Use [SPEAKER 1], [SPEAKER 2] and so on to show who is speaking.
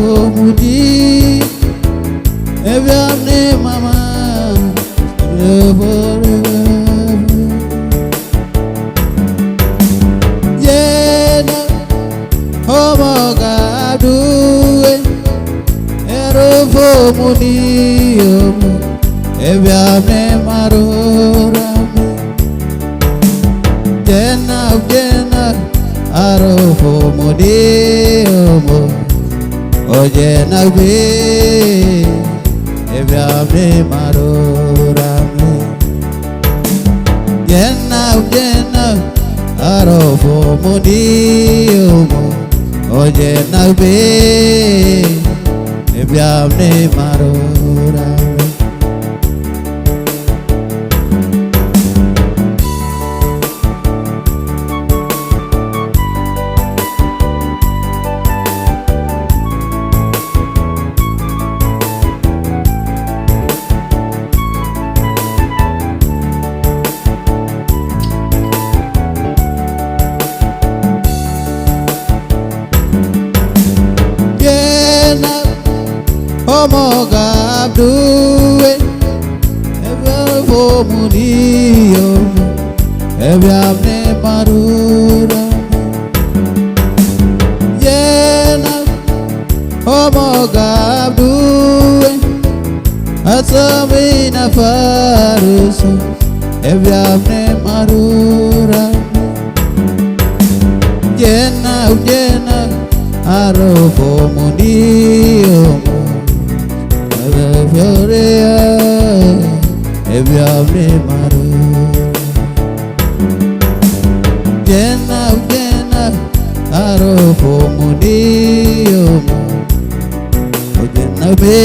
[SPEAKER 1] mudi evyamne mama yena homogadu erofo mudi evyamne marora jena arofo mudi oje nagbe evyamne marorame jena arofo mudi oje nagbe evyamne marorame Homogabduwe evyamne muniyo evyamne marura yena homogabduwe asamina faruso evyamne marura yena arofo muniyo Gloria, evyamne maru. Jena arofo muniyo, jena be.